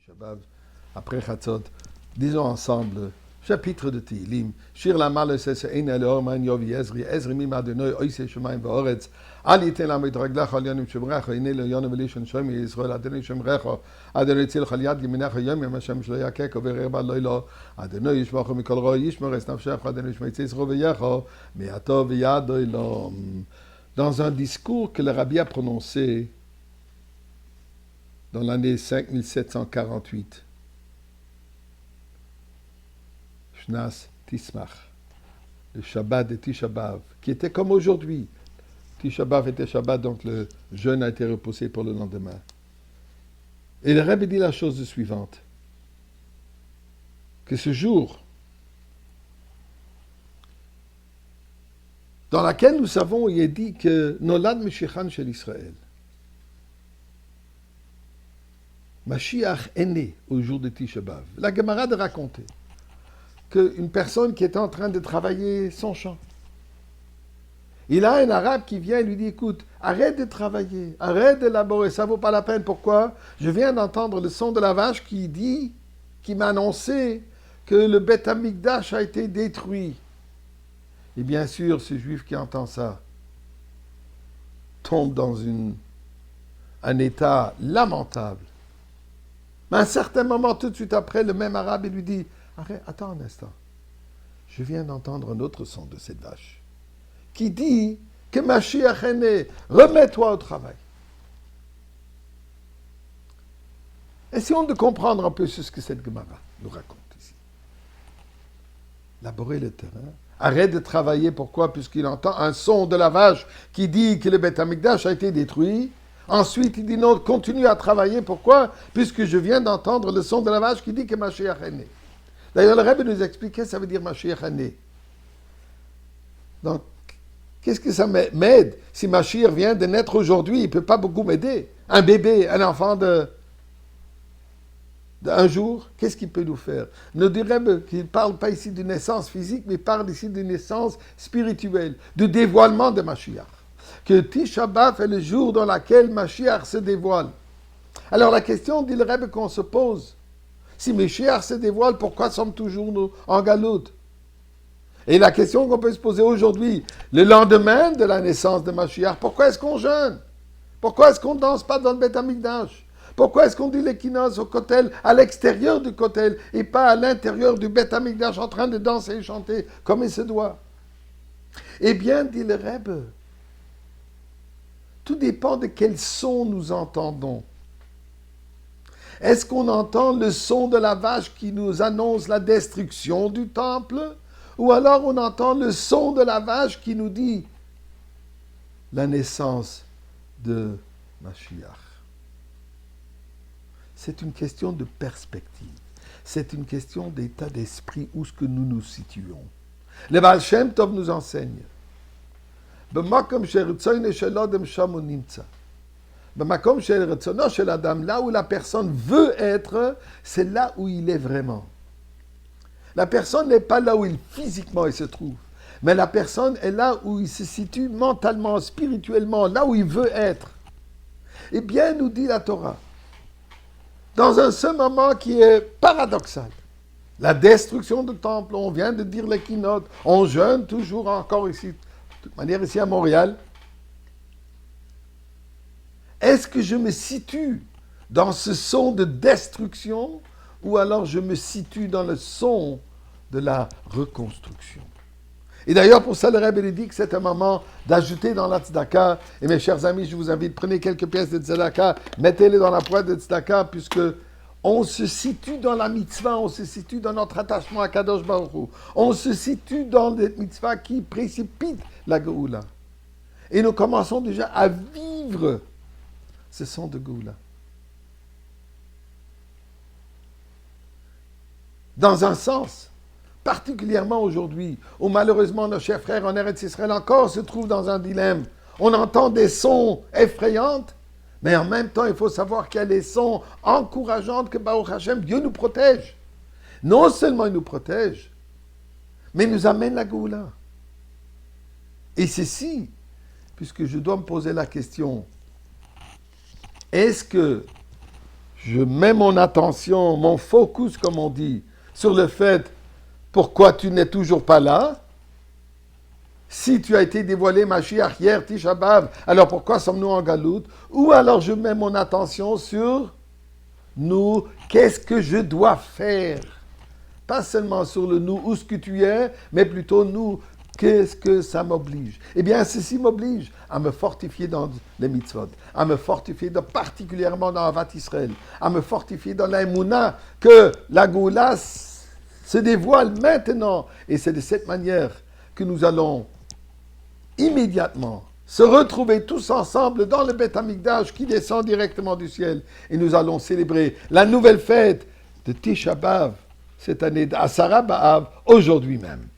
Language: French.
Shabbat, après Chatzot, disons ensemble, chapitre de Tehillim, Shir la malesses eine leorman yovi ezri, ezri mim adonai oise shemaim va'oretz, al yiten lamed raglach al yonim shemrecha, ine le yonim velishon shemi Yisrael, adonai shemrecha, adonai tzil chal yad yeminecha yom yom Hashem shlo yakek, over ba loilo, adonai yishmocha mikol roi, yishmor es nafshecha, adonai shmeitzis roveyecha, me'ato v'yado ilom. Dans un discours que le rabbi a prononcé dans l'année 5748, Shnas Tismach, le Shabbat de Tisha B'Av, qui était comme aujourd'hui. Tisha B'Av était Shabbat, donc le jeûne a été repoussé pour le lendemain. Et le Rebbe dit la chose suivante, que ce jour, dans laquelle nous savons, il est dit que Nolad Meshichan shel Israël, Mashiach est né au jour de Tisha B'Av. La Gemara de raconter qu'une personne qui était en train de travailler son champ, il a un arabe qui vient et lui dit, écoute, arrête de travailler, arrête de laborer, ça ne vaut pas la peine. Pourquoi? Je viens d'entendre le son de la vache qui m'a annoncé que le Beth Amikdash a été détruit. Et bien sûr, ce juif qui entend ça tombe dans un état lamentable. Mais à un certain moment, tout de suite après, le même arabe, il lui dit, arrête, attends un instant. Je viens d'entendre un autre son de cette vache qui dit que Mashiach est né, remets-toi au travail. Essayons de comprendre un peu ce que cette Gemara nous raconte ici. Laborer le terrain. Arrête de travailler, pourquoi? Puisqu'il entend un son de la vache qui dit que le Beth Amikdash a été détruit. Ensuite, il dit non, continue à travailler, pourquoi? Puisque je viens d'entendre le son de la vache qui dit que Mashiach est né. D'ailleurs, le Rebbe nous expliquait, ça veut dire Mashiach est né. Donc, qu'est-ce que ça m'aide? Si Mashiach vient de naître aujourd'hui, il ne peut pas beaucoup m'aider. Un bébé, un enfant d'un jour, qu'est-ce qu'il peut nous faire? Ne dirait qu'il ne parle pas ici de naissance physique, mais il parle ici de naissance spirituelle, de dévoilement de Mashiach. Que Tisha B'Av est le jour dans lequel Mashiach se dévoile. Alors la question, dit le Rebbe, qu'on se pose, si Mashiach se dévoile, pourquoi sommes toujours nous en galoute? Et la question qu'on peut se poser aujourd'hui, le lendemain de la naissance de Mashiach, pourquoi est-ce qu'on jeûne? Pourquoi est-ce qu'on ne danse pas dans le Beth Amikdash? Pourquoi est-ce qu'on dit l'équinoxe au kotel, à l'extérieur du kotel, et pas à l'intérieur du Beth Amikdash en train de danser et chanter comme il se doit? Eh bien, dit le Rebbe, tout dépend de quel son nous entendons. Est-ce qu'on entend le son de la vache qui nous annonce la destruction du temple? Ou alors on entend le son de la vache qui nous dit la naissance de Mashiach? C'est une question de perspective. C'est une question d'état d'esprit, où est-ce que nous nous situons. Le Baal Shem Tov nous enseigne. B'makom she'ritzono shel adam sham hu nimtza. B'makom she'ritzono shel adam, là où la personne veut être, c'est là où il est vraiment. La personne n'est pas là où physiquement il se trouve, mais la personne est là où il se situe mentalement, spirituellement, là où il veut être. Eh bien, nous dit la Torah, dans un seul moment qui est paradoxal, la destruction du temple, on vient de dire l'équinoxe, on jeûne toujours encore ici, de toute manière ici à Montréal. Est-ce que je me situe dans ce son de destruction ou alors je me situe dans le son de la reconstruction? Et d'ailleurs, pour ça, le Rebbe dit que c'est un moment d'ajouter dans la tzedaka. Et mes chers amis, je vous invite, prenez quelques pièces de tzedaka, mettez-les dans la boîte de tzedaka, puisque on se situe dans la mitzvah, on se situe dans notre attachement à Kadosh Baruch Hu. On se situe dans des mitzvahs qui précipitent la Géoula. Et nous commençons déjà à vivre ce son de Géoula. Dans un sens, particulièrement aujourd'hui, où malheureusement nos chers frères en Eretz Israël encore se trouvent dans un dilemme. On entend des sons effrayants, mais en même temps, il faut savoir qu'il y a des sons encourageants que Baruch Hashem, Dieu nous protège. Non seulement il nous protège, mais il nous amène la Géoula. Et ceci, puisque je dois me poser la question, est-ce que je mets mon attention, mon focus, comme on dit, sur le fait pourquoi tu n'es toujours pas là. Si tu as été dévoilé, Mashiach, hier, Tisha B'Av, alors pourquoi sommes-nous en galoute? Ou alors je mets mon attention sur nous, qu'est-ce que je dois faire? Pas seulement sur le nous, où est-ce que tu es, mais plutôt nous, qu'est-ce que ça m'oblige? Eh bien, ceci m'oblige à me fortifier dans les mitzvot, à me fortifier particulièrement dans Avat Israël, à me fortifier dans l'Aïmouna, que la Goula se dévoile maintenant. Et c'est de cette manière que nous allons immédiatement se retrouver tous ensemble dans le Beth Amikdash qui descend directement du ciel. Et nous allons célébrer la nouvelle fête de Tisha B'Av, cette année d'Asara B'Av, aujourd'hui même.